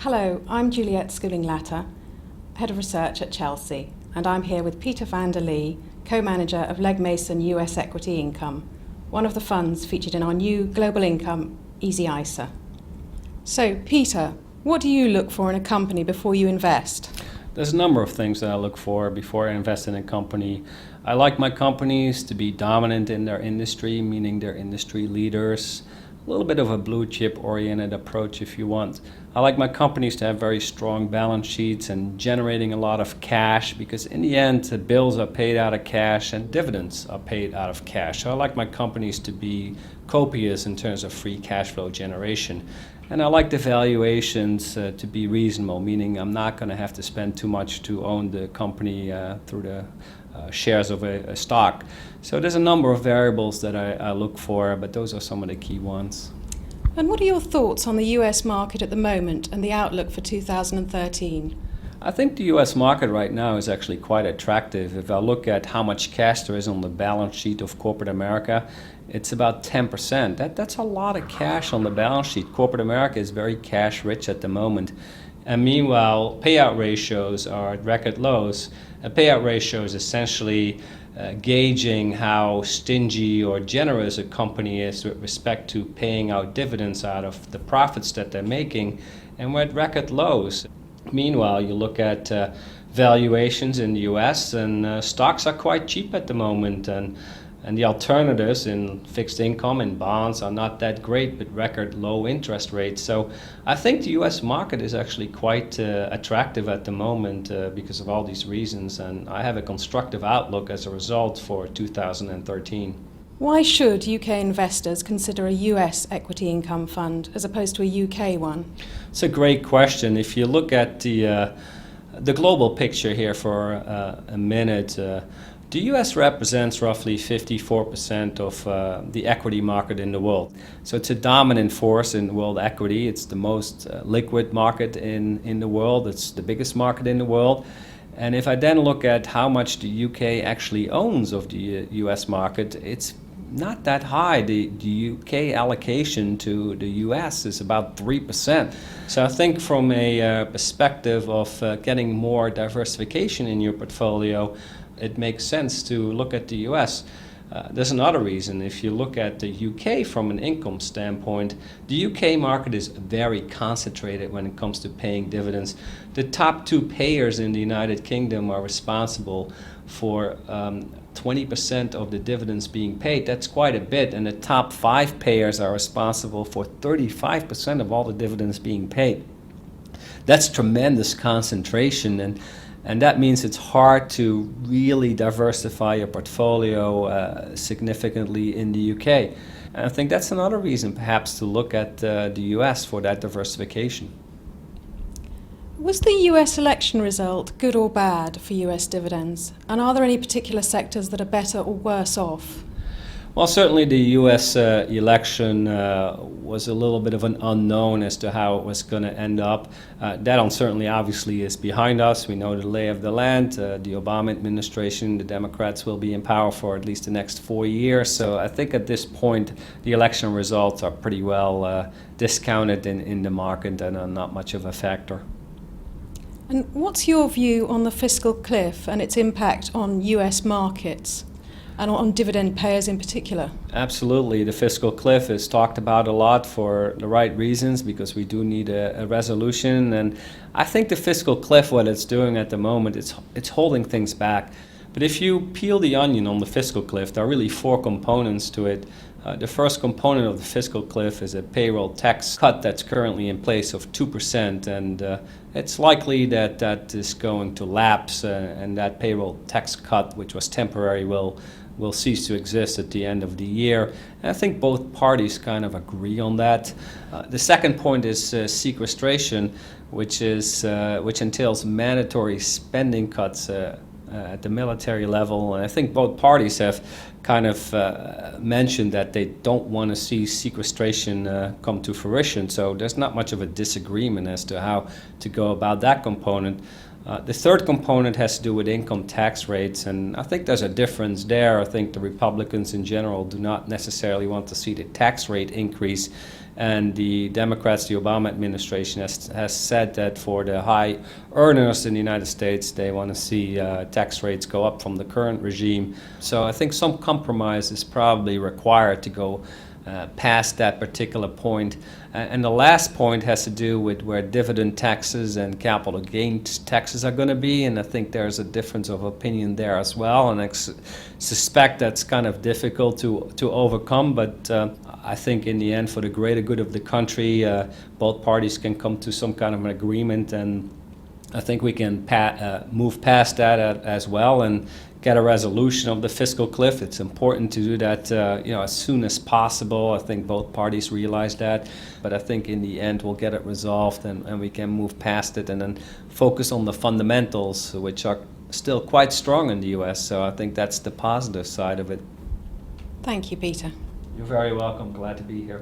Hello, I'm Juliet Schooling-Latter, Head of Research at Chelsea, and I'm here with Peter Vanderlee, Co-Manager of Legg US Equity Income, one of the funds featured in our new Global Income Easy ISA. So, Peter, what do you look for in a company before you invest? There's a number of things that I look for before I invest in a company. I like my companies to be dominant in their industry, meaning they're industry leaders. A little bit of a blue chip oriented approach if you want. I like my companies to have very strong balance sheets and generating a lot of cash, because in the end the bills are paid out of cash and dividends are paid out of cash. So I like my companies to be copious in terms of free cash flow generation. And I like the valuations to be reasonable, meaning I'm not going to have to spend too much to own the company through the shares of a stock. So there's a number of variables that I look for, but those are some of the key ones. And what are your thoughts on the US market at the moment and the outlook for 2013? I think the US market right now is actually quite attractive. If I look at how much cash there is on the balance sheet of corporate America, it's about 10%. That's a lot of cash on the balance sheet. Corporate America is very cash rich at the moment. And meanwhile, payout ratios are at record lows. A payout ratio is essentially gauging how stingy or generous a company is with respect to paying out dividends out of the profits that they're making, and we're at record lows. Meanwhile, you look at valuations in the US, and stocks are quite cheap at the moment, and the alternatives in fixed income and bonds are not that great, but record low interest rates. So I think the US market is actually quite attractive at the moment because of all these reasons, and I have a constructive outlook as a result for 2013. Why should UK investors consider a US equity income fund as opposed to a UK one? It's a great question. If you look at the global picture here for a minute, the US represents roughly 54% of the equity market in the world. So it's a dominant force in world equity. It's the most liquid market in the world. It's the biggest market in the world. And if I then look at how much the UK actually owns of the US market, it's not that high. The UK allocation to the US is about 3%. So I think from a perspective of getting more diversification in your portfolio, it makes sense to look at the US. There's another reason. If you look at the UK from an income standpoint, the UK market is very concentrated when it comes to paying dividends. The top two payers in the United Kingdom are responsible for 20% of the dividends being paid. That's quite a bit. And the top five payers are responsible for 35% of all the dividends being paid. That's tremendous concentration, and that means it's hard to really diversify your portfolio significantly in the UK. And I think that's another reason perhaps to look at the US for that diversification. Was the US election result good or bad for US dividends? And are there any particular sectors that are better or worse off? Well, certainly the U.S. election was a little bit of an unknown as to how it was going to end up. That uncertainty obviously is behind us. We know the lay of the land. The Obama administration, the Democrats will be in power for at least the next 4 years. So I think at this point the election results are pretty well discounted in the market and are not much of a factor. And what's your view on the fiscal cliff and its impact on US markets? And on dividend payers in particular? Absolutely. The fiscal cliff is talked about a lot for the right reasons, because we do need a resolution. And I think the fiscal cliff, what it's doing at the moment, it's holding things back. But if you peel the onion on the fiscal cliff, there are really four components to it. The first component of the fiscal cliff is a payroll tax cut that's currently in place of 2%, and it's likely that that is going to lapse, and that payroll tax cut, which was temporary, will cease to exist at the end of the year. And I think both parties kind of agree on that. The second point is sequestration, which entails mandatory spending cuts at the military level. And I think both parties have kind of mentioned that they don't want to see sequestration come to fruition. So there's not much of a disagreement as to how to go about that component. The third component has to do with income tax rates, and I think there's a difference there. I think the Republicans in general do not necessarily want to see the tax rate increase, and the Democrats, the Obama administration, has said that for the high earners in the United States, they want to see tax rates go up from the current regime. So I think some compromise is probably required to go past that particular point. And the last point has to do with where dividend taxes and capital gains taxes are going to be, and I think there's a difference of opinion there as well, and I suspect that's kind of difficult to overcome, but I think in the end, for the greater good of the country, both parties can come to some kind of an agreement, and I think we can move past that as well and get a resolution of the fiscal cliff. It's important to do that as soon as possible. I think both parties realize that, but I think in the end we'll get it resolved and we can move past it and then focus on the fundamentals, which are still quite strong in the U.S. So I think that's the positive side of it. Thank you, Peter. You're very welcome. Glad to be here.